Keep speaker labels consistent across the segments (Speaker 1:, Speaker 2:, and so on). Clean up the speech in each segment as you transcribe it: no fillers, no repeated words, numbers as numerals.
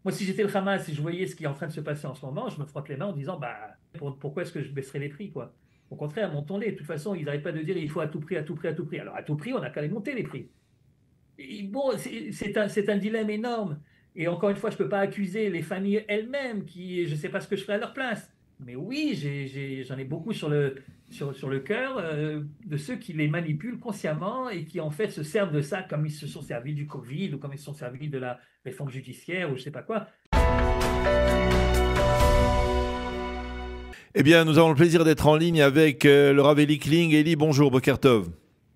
Speaker 1: Moi, si j'étais le Hamas et je voyais ce qui est en train de se passer en ce moment, je me frotte les mains en disant, bah, pourquoi est-ce que je baisserais les prix, quoi? Au contraire, montons-les. De toute façon, ils n'arrêtent pas de dire, il faut à tout prix, à tout prix, à tout prix. Alors, à tout prix, on n'a qu'à les monter, les prix. Et bon, c'est un dilemme énorme. Et encore une fois, je ne peux pas accuser les familles elles-mêmes qui, je ne sais pas ce que je ferais à leur place. Mais oui, j'en ai beaucoup sur le cœur de ceux qui les manipulent consciemment et qui en fait se servent de ça comme ils se sont servis du Covid ou comme ils se sont servis de la réforme judiciaire ou je ne sais pas quoi.
Speaker 2: Eh bien, nous avons le plaisir d'être en ligne avec le Rav Eli Kling. Eli, bonjour, Boker Tov.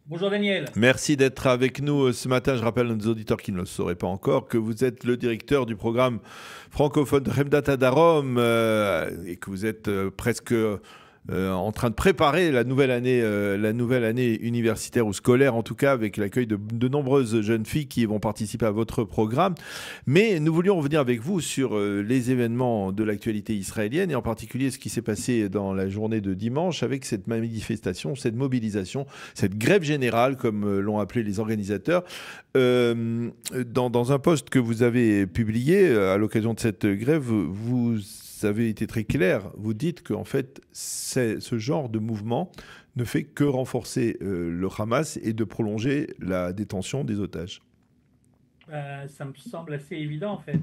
Speaker 1: Bonjour Daniel.
Speaker 2: Merci d'être avec nous ce matin. Je rappelle à nos auditeurs qui ne le sauraient pas encore que vous êtes le directeur du programme francophone de Remdata Darom et que vous êtes presque en train de préparer la nouvelle année universitaire ou scolaire, en tout cas avec l'accueil de nombreuses jeunes filles qui vont participer à votre programme. Mais nous voulions revenir avec vous sur les événements de l'actualité israélienne et en particulier ce qui s'est passé dans la journée de dimanche avec cette manifestation, cette mobilisation, cette grève générale, comme l'ont appelé les organisateurs. Dans un post que vous avez publié à l'occasion de cette grève, vous avez été très clair. Vous dites qu'en fait, ce genre de mouvement ne fait que renforcer le Hamas et de prolonger la détention des otages.
Speaker 1: Ça me semble assez évident en fait.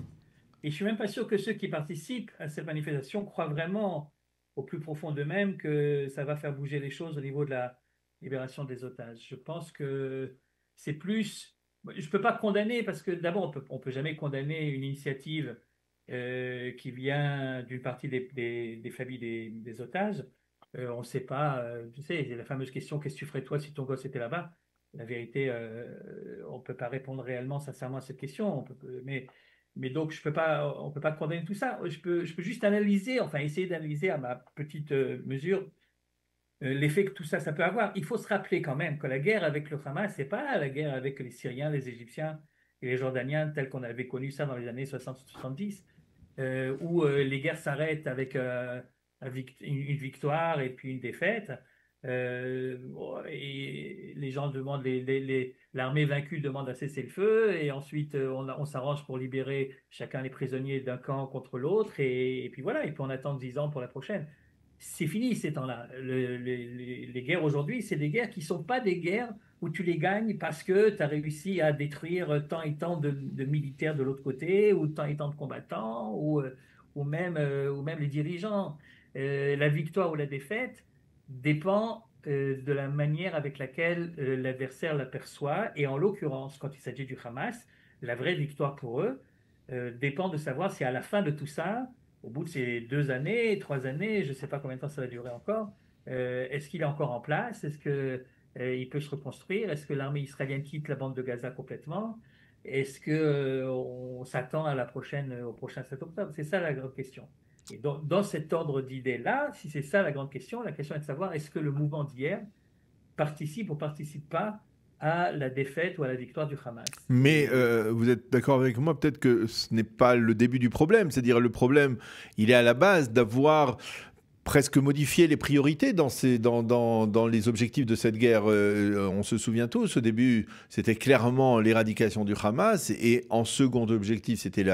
Speaker 1: Et je suis même pas sûr que ceux qui participent à cette manifestation croient vraiment au plus profond d'eux-mêmes que ça va faire bouger les choses au niveau de la libération des otages. Je pense que c'est plus. Je ne peux pas condamner parce que d'abord, on peut jamais condamner une initiative qui vient d'une partie des familles des otages. On ne sait pas, tu sais, la fameuse question, qu'est-ce que tu ferais toi si ton gosse était là-bas? La vérité, on ne peut pas répondre réellement, sincèrement à cette question. Mais donc, on ne peut pas condamner tout ça. Je peux juste analyser, enfin essayer d'analyser à ma petite mesure l'effet que tout ça, ça peut avoir. Il faut se rappeler quand même que la guerre avec le Hamas, c'est pas la guerre avec les Syriens, les Égyptiens et les Jordaniens, tels qu'on avait connu ça dans les années 60-70, où les guerres s'arrêtent avec une victoire et puis une défaite. Et les gens demandent, l'armée vaincue demande à cesser le feu, et ensuite on s'arrange pour libérer chacun les prisonniers d'un camp contre l'autre, et puis voilà, et puis on attend 10 ans pour la prochaine. C'est fini ces temps-là. Les guerres aujourd'hui, c'est des guerres qui ne sont pas des guerres où tu les gagnes parce que tu as réussi à détruire tant et tant de militaires de l'autre côté, ou tant et tant de combattants, ou même les dirigeants. La victoire ou la défaite dépend de la manière avec laquelle l'adversaire l'aperçoit. Et en l'occurrence, quand il s'agit du Hamas, la vraie victoire pour eux dépend de savoir si à la fin de tout ça, au bout de ces 2 années, 3 années, je ne sais pas combien de temps ça va durer encore, est-ce qu'il est encore en place? Est-ce que il peut se reconstruire? Est-ce que l'armée israélienne quitte la bande de Gaza complètement? Est-ce que on s'attend à au prochain 7 octobre? C'est ça la grande question. Et dans cet ordre d'idées-là, si c'est ça la grande question, la question est de savoir est-ce que le mouvement d'hier participe ou participe pas à la défaite ou à la victoire du Hamas.
Speaker 2: Mais
Speaker 1: Et
Speaker 2: vous êtes d'accord avec moi, peut-être que ce n'est pas le début du problème. C'est-à-dire le problème, il est à la base d'avoir presque modifié les priorités dans les objectifs de cette guerre. On se souvient tous, au début, c'était clairement l'éradication du Hamas, et en second objectif, c'était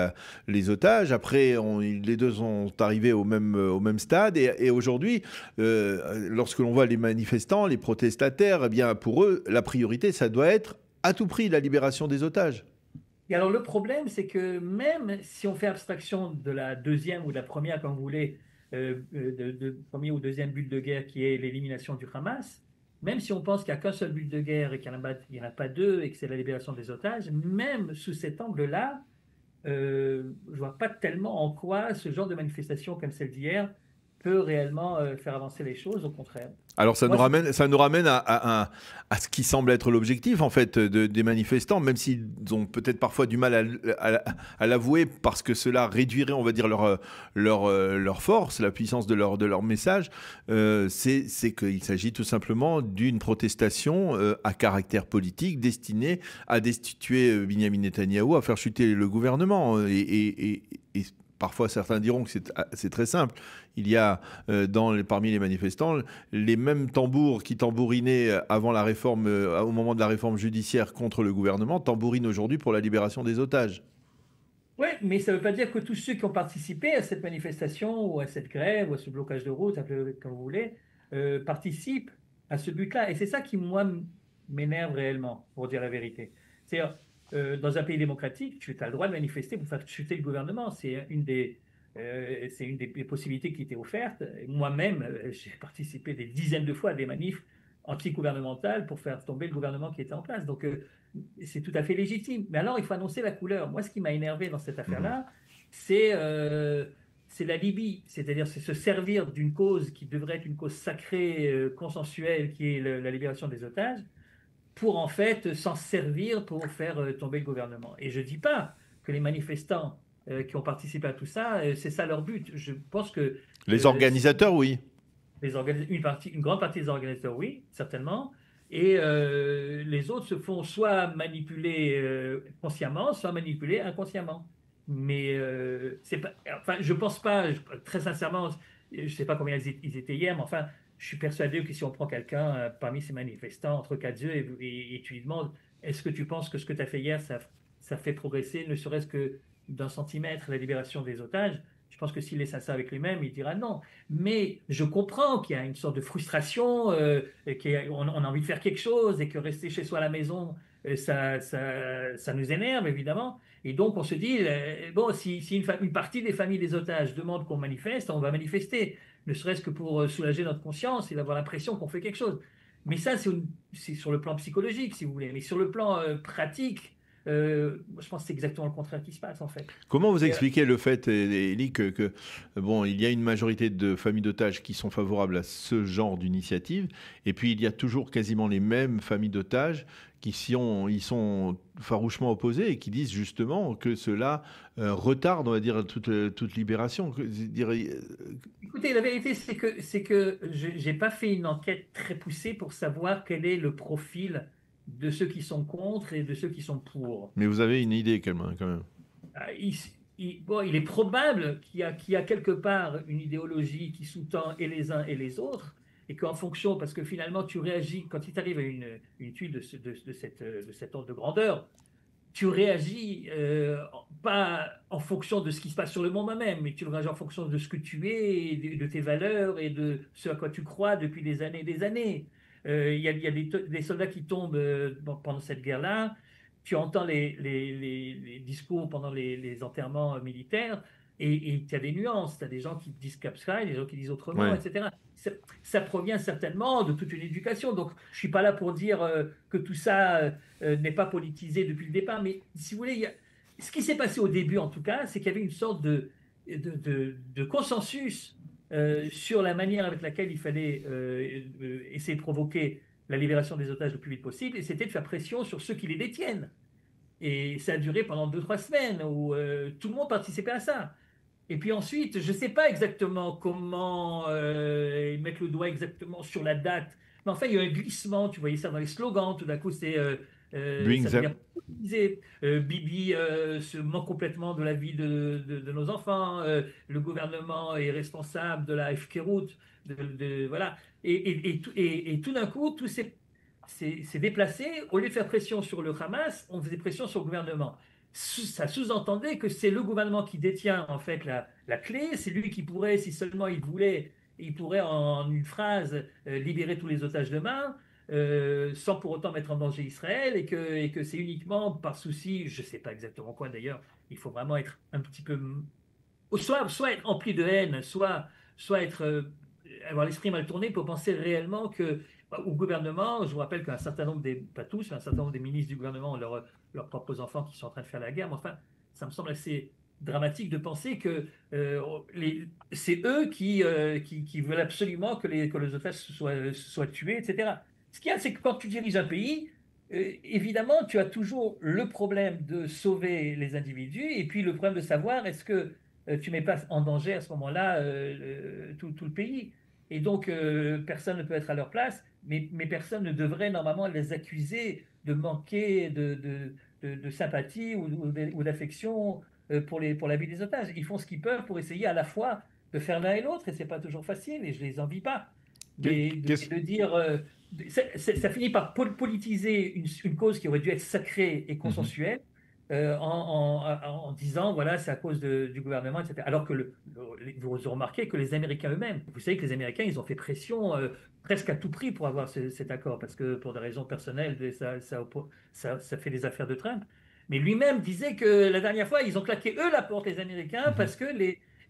Speaker 2: les otages. Après, les deux sont arrivés au même stade, et aujourd'hui, lorsque l'on voit les manifestants, les protestataires, eh bien, pour eux, la priorité, ça doit être à tout prix la libération des otages.
Speaker 1: alors le problème, c'est que même si on fait abstraction de la deuxième ou de la première, comme vous voulez, de premier ou deuxième but de guerre qui est l'élimination du Hamas, même si on pense qu'il n'y a qu'un seul but de guerre et qu'il n'y en a pas deux et que c'est la libération des otages, même sous cet angle-là, je ne vois pas tellement en quoi ce genre de manifestation comme celle d'hier peut réellement faire avancer les choses, au contraire.
Speaker 2: Alors
Speaker 1: Moi,
Speaker 2: ça nous ramène à ce qui semble être l'objectif en fait des manifestants, même s'ils ont peut-être parfois du mal à l'avouer parce que cela réduirait, on va dire, leur force, la puissance de leur message. C'est qu'il s'agit tout simplement d'une protestation à caractère politique destinée à destituer Benyamin Netanyahou, à faire chuter le gouvernement. Et parfois, certains diront que c'est très simple. Il y a parmi les manifestants les mêmes tambours qui tambourinaient avant la réforme, au moment de la réforme judiciaire contre le gouvernement, tambourinent aujourd'hui pour la libération des otages.
Speaker 1: Oui, mais ça ne veut pas dire que tous ceux qui ont participé à cette manifestation ou à cette grève ou à ce blocage de route, appelez-le comme vous voulez, participent à ce but-là. Et c'est ça qui, moi, m'énerve réellement, pour dire la vérité. C'est-à-dire, dans un pays démocratique, tu as le droit de manifester pour faire chuter le gouvernement. C'est une des possibilités qui était offerte. Moi-même, j'ai participé des dizaines de fois à des manifs anti-gouvernementales pour faire tomber le gouvernement qui était en place. Donc, c'est tout à fait légitime. Mais alors, il faut annoncer la couleur. Moi, ce qui m'a énervé dans cette
Speaker 2: Mhm.
Speaker 1: affaire-là, c'est la Libye. C'est-à-dire, c'est se servir d'une cause qui devrait être une cause sacrée, consensuelle, qui est la libération des otages, pour en fait s'en servir pour faire tomber le gouvernement. Et je ne dis pas que les manifestants qui ont participé à tout ça, c'est ça leur but. Je pense que
Speaker 2: Les
Speaker 1: si
Speaker 2: organisateurs, oui.
Speaker 1: une grande partie des organisateurs, oui, certainement. Et les autres se font soit manipuler consciemment, soit manipuler inconsciemment. Mais c'est pas, enfin, je pense pas, très sincèrement, je ne sais pas combien ils étaient hier, mais enfin, je suis persuadé que si on prend quelqu'un parmi ces manifestants entre quatre yeux et tu lui demandes, est-ce que tu penses que ce que tu as fait hier, ça fait progresser, ne serait-ce que d'un centimètre, la libération des otages? Je pense que s'il est sincère avec lui-même, il dira non. Mais je comprends qu'il y a une sorte de frustration, et qu'on a envie de faire quelque chose et que rester chez soi à la maison, ça nous énerve évidemment. Et donc on se dit, bon, si une partie des familles des otages demandent qu'on manifeste, on va manifester, ne serait-ce que pour soulager notre conscience et d'avoir l'impression qu'on fait quelque chose. Mais ça, c'est sur le plan psychologique, si vous voulez. Mais sur le plan pratique, je pense que c'est exactement le contraire qui se passe en fait.
Speaker 2: Comment vous
Speaker 1: C'est,
Speaker 2: expliquez le fait, Élie, bon, il y a une majorité de familles d'otages qui sont favorables à ce genre d'initiative, et puis il y a toujours quasiment les mêmes familles d'otages ils sont farouchement opposées et qui disent justement que cela retarde, on va dire, toute libération.
Speaker 1: Écoutez, la vérité, c'est que je n'ai pas fait une enquête très poussée pour savoir quel est le profil de ceux qui sont contre et de ceux qui sont pour.
Speaker 2: Mais vous avez une idée quand même.
Speaker 1: Il, bon, il est probable qu'il y a quelque part une idéologie qui sous-tend et les uns et les autres, et qu'en fonction, parce que finalement tu réagis, quand il t'arrive à une tuile de cet ordre de grandeur, tu réagis pas en fonction de ce qui se passe sur le monde même, mais tu réagis en fonction de ce que tu es, et de tes valeurs et de ce à quoi tu crois depuis des années et des années. Il y a des soldats qui tombent pendant cette guerre-là. Tu entends les discours pendant les enterrements militaires et tu as des nuances. Tu as des gens qui disent comme ça, des gens qui disent autrement,
Speaker 2: Ouais.
Speaker 1: etc. Ça provient certainement de toute une éducation. Donc, je ne suis pas là pour dire que tout ça n'est pas politisé depuis le départ. Mais si vous voulez, ce qui s'est passé au début, en tout cas, c'est qu'il y avait une sorte de consensus sur la manière avec laquelle il fallait essayer de provoquer la libération des otages le plus vite possible, et c'était de faire pression sur ceux qui les détiennent. Et ça a duré pendant 2, 3 semaines où tout le monde participait à ça. Et puis ensuite, je ne sais pas exactement comment mettre le doigt exactement sur la date, mais enfin, il y a eu un glissement, tu voyais ça dans les slogans, tout d'un coup,
Speaker 2: Bring
Speaker 1: ça devient
Speaker 2: them.
Speaker 1: politisé. Bibi se moque complètement de la vie de nos enfants, le gouvernement est responsable de la FK-route, voilà. Et tout d'un coup, tout s'est déplacé, au lieu de faire pression sur le Hamas, on faisait pression sur le gouvernement. Ça sous-entendait que c'est le gouvernement qui détient en fait la clé, c'est lui qui pourrait, si seulement il voulait, il pourrait en une phrase libérer tous les otages demain, sans pour autant mettre en danger Israël, et que c'est uniquement par souci, je ne sais pas exactement quoi d'ailleurs, il faut vraiment être un petit peu, soit être empli de haine, soit être, avoir l'esprit mal tourné pour penser réellement que au gouvernement, je vous rappelle qu'un certain nombre pas tous, un certain nombre des ministres du gouvernement ont leurs propres enfants qui sont en train de faire la guerre, mais enfin, ça me semble assez dramatique de penser que c'est eux qui veulent absolument que les otages soient tués, etc. Ce qu'il y a, c'est que quand tu diriges un pays, évidemment, tu as toujours le problème de sauver les individus et puis le problème de savoir est-ce que tu ne mets pas en danger à ce moment-là tout le pays. Et donc, personne ne peut être à leur place, mais personne ne devrait normalement les accuser de manquer de sympathie ou d'affection pour la vie des otages. Ils font ce qu'ils peuvent pour essayer à la fois de faire l'un et l'autre, et ce n'est pas toujours facile, et je ne les envie pas. Mais de dire, ça finit par politiser une cause qui aurait dû être sacrée et
Speaker 2: Mhm.
Speaker 1: consensuelle, en disant, voilà, c'est à cause du gouvernement, etc. Alors que vous remarquez que les Américains eux-mêmes, vous savez que les Américains, ils ont fait pression presque à tout prix pour avoir cet accord, parce que pour des raisons personnelles, ça fait les affaires de Trump. Mais lui-même disait que la dernière fois, ils ont claqué eux la porte, les Américains,
Speaker 2: Mhm.
Speaker 1: parce que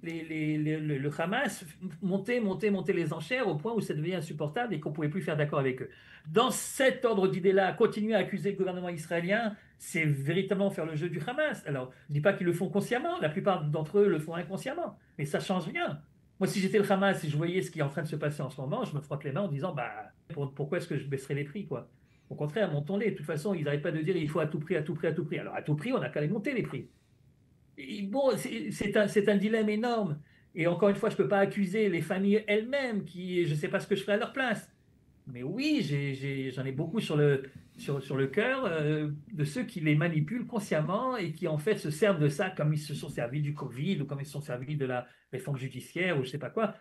Speaker 1: le Hamas montait les enchères au point où ça devenait insupportable et qu'on ne pouvait plus faire d'accord avec eux. Dans cet ordre d'idées-là, continuer à accuser le gouvernement israélien, c'est véritablement faire le jeu du Hamas. Alors, je ne dis pas qu'ils le font consciemment, la plupart d'entre eux le font inconsciemment, mais ça ne change rien. Moi, si j'étais le Hamas et je voyais ce qui est en train de se passer en ce moment, je me frotte les mains en disant, bah, pourquoi est-ce que je baisserais les prix, quoi? Au contraire, montons-les. De toute façon, ils n'arrêtent pas de dire il faut à tout prix, à tout prix, à tout prix. Alors, à tout prix, on n'a qu'à les monter, les prix. Et bon, c'est un dilemme énorme. Et encore une fois, je ne peux pas accuser les familles elles-mêmes qui, je ne sais pas ce que je ferais à leur place. Mais oui, j'en ai beaucoup sur le cœur de ceux qui les manipulent consciemment et qui en fait se servent de ça comme ils se sont servis du Covid ou comme ils se sont servis de la réforme judiciaire ou je sais pas quoi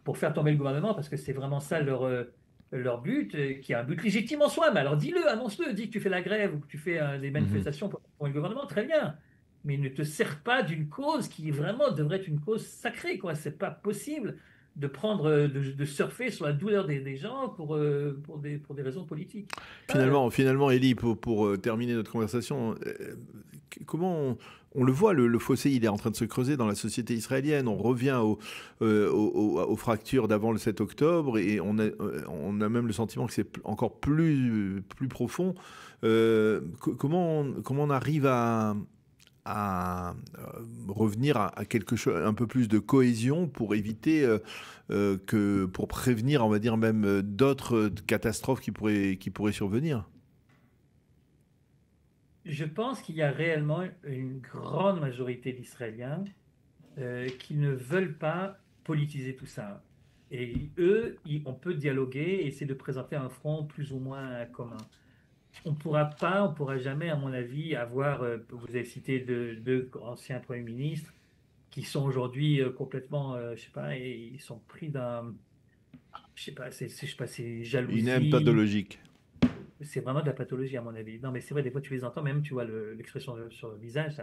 Speaker 1: pour faire tomber le gouvernement parce que c'est vraiment ça leur but, qui est un but légitime en soi. Mais alors dis-le, annonce-le, dis que tu fais la grève ou que tu fais des
Speaker 2: Mhm.
Speaker 1: manifestations pour le gouvernement, très bien. Mais ne te sers pas d'une cause qui vraiment devrait être une cause sacrée, quoi. C'est pas possible de prendre, de surfer sur la douleur des gens pour des raisons politiques.
Speaker 2: Finalement, Elie, pour terminer notre conversation, comment on le voit, le fossé, il est en train de se creuser dans la société israélienne. On revient aux fractures d'avant le 7 octobre et on a même le sentiment que c'est encore plus profond. Comment on arrive à revenir à quelque chose, un peu plus de cohésion pour éviter pour prévenir, on va dire même d'autres catastrophes qui pourraient survenir.
Speaker 1: Je pense qu'il y a réellement une grande majorité d'Israéliens qui ne veulent pas politiser tout ça. Et eux, on peut dialoguer et essayer de présenter un front plus ou moins commun. On pourra jamais, à mon avis, avoir, vous avez cité deux anciens premiers ministres qui sont aujourd'hui complètement, je sais pas, et ils sont pris d'un, je sais pas, je sais pas, c'est
Speaker 2: Une haine
Speaker 1: jalousie.
Speaker 2: pathologique.
Speaker 1: C'est vraiment de la pathologie, à mon avis. Non, mais c'est vrai, des fois, tu les entends, même, tu vois l'expression sur le visage.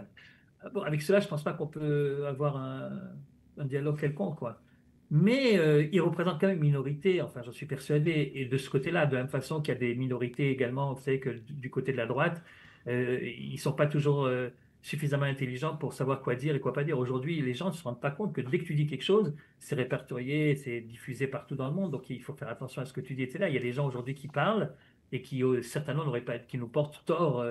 Speaker 1: Bon, avec cela, je pense pas qu'on peut avoir un dialogue quelconque, quoi. Mais ils représentent quand même une minorité, enfin, j'en suis persuadé. Et de ce côté-là, de la même façon qu'il y a des minorités également, vous savez, que du côté de la droite, ils sont pas toujours suffisamment intelligents pour savoir quoi dire et quoi pas dire. Aujourd'hui, les gens ne se rendent pas compte que dès que tu dis quelque chose, c'est répertorié, c'est diffusé partout dans le monde. Donc, il faut faire attention à ce que tu dis, etc. Il y a des gens aujourd'hui qui parlent et qui certainement n'auraient pas, qui nous portent tort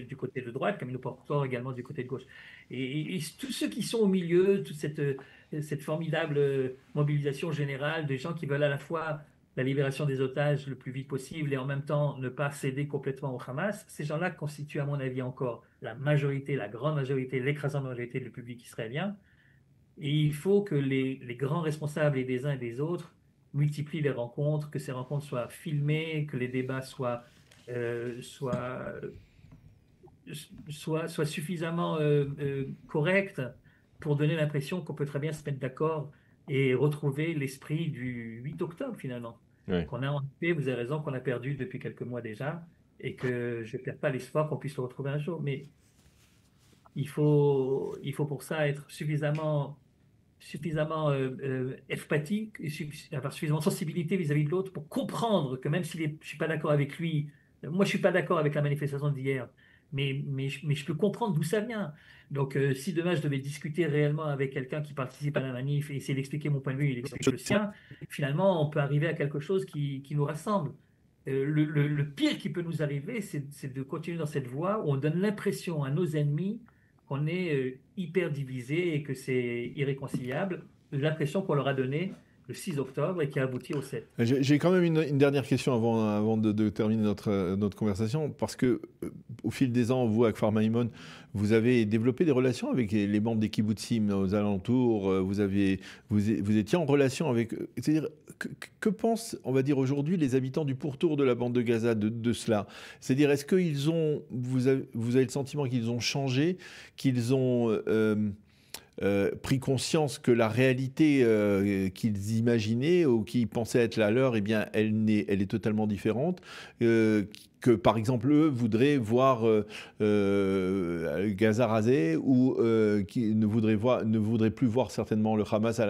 Speaker 1: du côté de droite, comme ils nous portent tort également du côté de gauche. Et tous ceux qui sont au milieu, toute cette formidable mobilisation générale de gens qui veulent à la fois la libération des otages le plus vite possible et en même temps ne pas céder complètement au Hamas, ces gens-là constituent à mon avis encore la majorité, la grande majorité, l'écrasante majorité du public israélien. Et il faut que les grands responsables et des uns et des autres multiplient les rencontres, que ces rencontres soient filmées, que les débats euh, soient, soient suffisamment corrects pour donner l'impression qu'on peut très bien se mettre d'accord et retrouver l'esprit du 8 octobre finalement.
Speaker 2: Ouais.
Speaker 1: Qu'on a en paix, vous avez raison, qu'on a perdu depuis quelques mois déjà et que je ne perds pas l'espoir qu'on puisse le retrouver un jour. Mais il faut pour ça être suffisamment empathique, avoir suffisamment de sensibilité vis-à-vis de l'autre pour comprendre que même si je ne suis pas d'accord avec lui, moi je ne suis pas d'accord avec la manifestation d'hier, mais je peux comprendre d'où ça vient. Donc si demain je devais discuter réellement avec quelqu'un qui participe à la manif et essayer d'expliquer mon point de vue, il explique le sien, finalement on peut arriver à quelque chose qui nous rassemble. Le pire qui peut nous arriver, c'est de continuer dans cette voie où on donne l'impression à nos ennemis qu'on est hyper divisé et que c'est irréconciliable. L'impression qu'on leur a donnée le 6 octobre et qui a abouti au 7.
Speaker 2: J'ai quand même une dernière question avant de terminer notre conversation, parce que au fil des ans, vous, avec Kfar Maïmon, vous avez développé des relations avec les membres des kibbutzim aux alentours, vous étiez en relation avec eux. C'est-à-dire, que pensent, on va dire aujourd'hui, les habitants du pourtour de la bande de Gaza de cela? C'est-à-dire, est-ce qu'ils ont, vous avez le sentiment qu'ils ont changé, qu'ils ont pris conscience que la réalité qu'ils imaginaient ou qu'ils pensaient être la leur, eh bien, elle est totalement différente. Que par exemple, eux voudraient voir Gaza rasé ou qui ne voudraient plus voir certainement le Hamas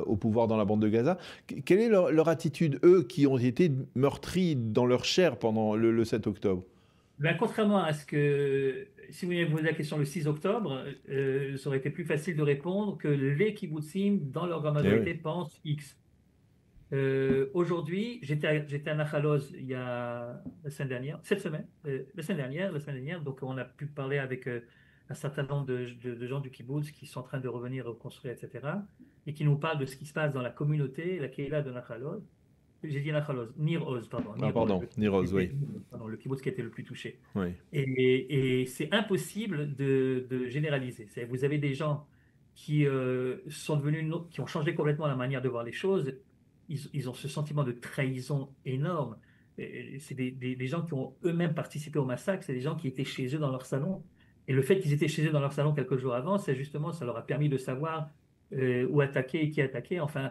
Speaker 2: au pouvoir dans la bande de Gaza. Quelle est leur attitude, eux, qui ont été meurtris dans leur chair pendant le 7 octobre?
Speaker 1: Ben, contrairement à ce que, si vous m'avez posé la question le 6 octobre, ça aurait été plus facile de répondre que les kibbutzim, dans leur grande majorité, pensent X. Aujourd'hui, j'étais à Nachaloz il y a la semaine dernière, la semaine dernière, donc on a pu parler avec un certain nombre de gens du kibbutz qui sont en train de revenir reconstruire, etc., et qui nous parlent de ce qui se passe dans la communauté, la Kehila de Nachaloz. J'ai dit Nachaloz, Nir Oz, pardon.
Speaker 2: Nir Oz, oui.
Speaker 1: Pardon, le kibbutz qui a été le plus touché.
Speaker 2: Oui.
Speaker 1: Et c'est impossible de généraliser. Vous avez des gens qui sont devenus, qui ont changé complètement la manière de voir les choses. Ils ont ce sentiment de trahison énorme. C'est des gens qui ont eux-mêmes participé au massacre. C'est des gens qui étaient chez eux dans leur salon. Et le fait qu'ils étaient chez eux dans leur salon quelques jours avant, c'est justement, ça leur a permis de savoir où attaquer et qui attaquer. Enfin,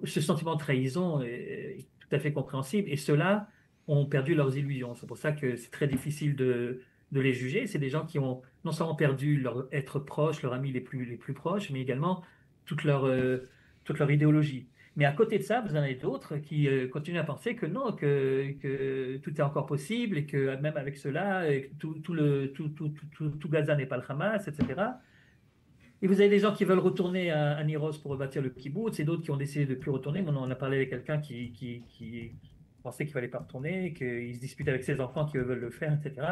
Speaker 1: ce sentiment de trahison est tout à fait compréhensible. Et ceux-là ont perdu leurs illusions. C'est pour ça que c'est très difficile de les juger. C'est des gens qui ont non seulement perdu leur être proche, leurs amis les plus proches, mais également toute leur idéologie. Mais à côté de ça, vous en avez d'autres qui continuent à penser que non, que tout est encore possible et que même avec cela, tout Gaza n'est pas le Hamas, etc. Et vous avez des gens qui veulent retourner à Niroz pour rebâtir le kibbutz, et d'autres qui ont décidé de ne plus retourner. Maintenant, on a parlé avec quelqu'un qui pensait qu'il ne fallait pas retourner, qu'il se dispute avec ses enfants qui veulent le faire, etc.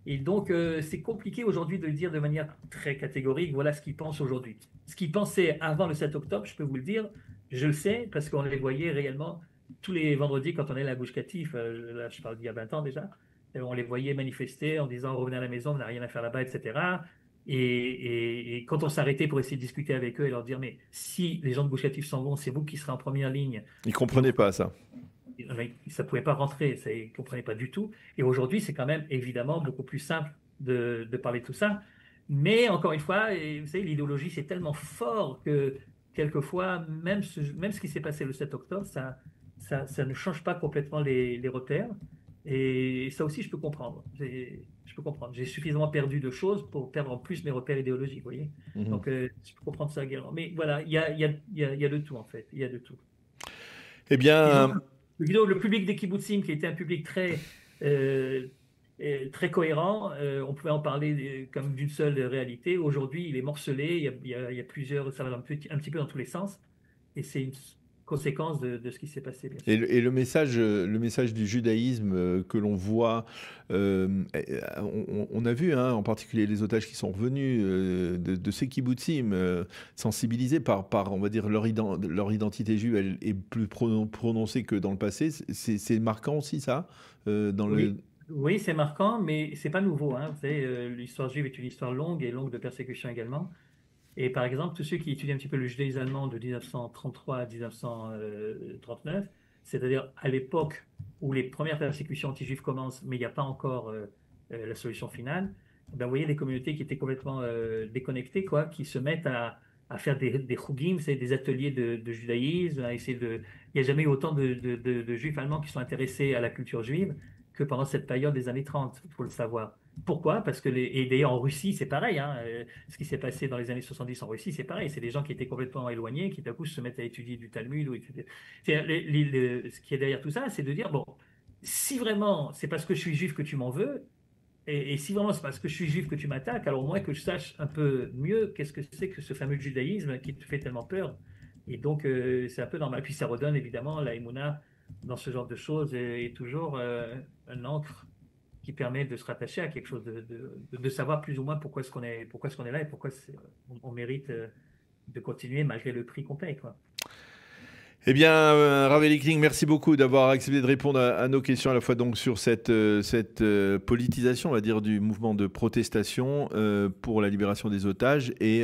Speaker 1: Et donc, c'est compliqué aujourd'hui de le dire de manière très catégorique. Voilà ce qu'ils pensent aujourd'hui. Ce qu'ils pensaient avant le 7 octobre, je peux vous le dire, je le sais, parce qu'on les voyait réellement tous les vendredis quand on est à la Gush Katif, là je parle d'il y a 20 ans déjà, et on les voyait manifester en disant revenez à la maison, on n'a rien à faire là-bas, etc. Et quand on s'arrêtait pour essayer de discuter avec eux et leur dire mais si les gens de Gush Katif s'en vont, c'est vous qui serez en première ligne.
Speaker 2: Ils ne comprenaient pas ça.
Speaker 1: Ça ne pouvait pas rentrer, ils ne comprenaient pas du tout. Et aujourd'hui, c'est quand même évidemment beaucoup plus simple de parler de tout ça. Mais encore une fois, vous savez, l'idéologie, c'est tellement fort que quelquefois, même ce qui s'est passé le 7 octobre, ça ne change pas complètement les repères. Et ça aussi, je peux comprendre. J'ai suffisamment perdu de choses pour perdre en plus mes repères idéologiques, vous voyez. Donc, je peux comprendre ça également. Mais voilà, il y a de tout, en fait. Il y a de tout.
Speaker 2: Eh bien...
Speaker 1: Le public des kibbutzim, qui était un public très cohérent, on pouvait en parler comme d'une seule réalité. Aujourd'hui, il est morcelé, il y a plusieurs, ça va un petit peu dans tous les sens, et c'est une conséquence de ce qui s'est passé. Bien sûr.
Speaker 2: Et le message du judaïsme que l'on voit, on a vu en particulier les otages qui sont revenus de ces kibbutzim, sensibilisés par on va dire leur identité juive, elle est plus prononcée que dans le passé. C'est marquant aussi ça
Speaker 1: Oui, c'est marquant, mais c'est pas nouveau. Vous savez, l'histoire juive est une histoire longue et longue de persécution également. Et par exemple, tous ceux qui étudient un petit peu le judaïsme allemand de 1933 à 1939, c'est-à-dire à l'époque où les premières persécutions anti-juives commencent, mais il n'y a pas encore la solution finale, ben, vous voyez des communautés qui étaient complètement déconnectées, qui se mettent à faire des chougim, c'est des ateliers de judaïsme, à essayer il n'y a jamais eu autant de juifs allemands qui sont intéressés à la culture juive que pendant cette période des années 30, il faut le savoir. Pourquoi? Parce que, et d'ailleurs en Russie, c'est pareil. Ce qui s'est passé dans les années 70 en Russie, c'est pareil. C'est des gens qui étaient complètement éloignés, qui d'un coup se mettent à étudier du Talmud. Ce qui est derrière tout ça, c'est de dire, bon, si vraiment c'est parce que je suis juif que tu m'en veux, et si vraiment c'est parce que je suis juif que tu m'attaques, alors au moins que je sache un peu mieux qu'est-ce que c'est que ce fameux judaïsme qui te fait tellement peur. Et donc, c'est un peu normal. Puis ça redonne évidemment la Emouna dans ce genre de choses est toujours un ancre qui permet de se rattacher à quelque chose, de savoir plus ou moins pourquoi est-ce qu'on est là et pourquoi on mérite de continuer malgré le prix qu'on paye,
Speaker 2: Eh bien, Rav Eli-Kling, merci beaucoup d'avoir accepté de répondre à nos questions, à la fois donc sur cette politisation, on va dire, du mouvement de protestation pour la libération des otages et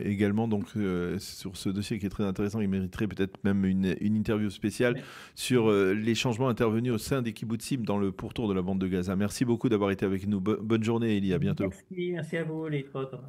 Speaker 2: également donc sur ce dossier qui est très intéressant, il mériterait peut-être même une interview spéciale sur les changements intervenus au sein des kibbutzim dans le pourtour de la bande de Gaza. Merci beaucoup d'avoir été avec nous. Bonne journée, Eli, à bientôt.
Speaker 1: Merci à vous, les autres.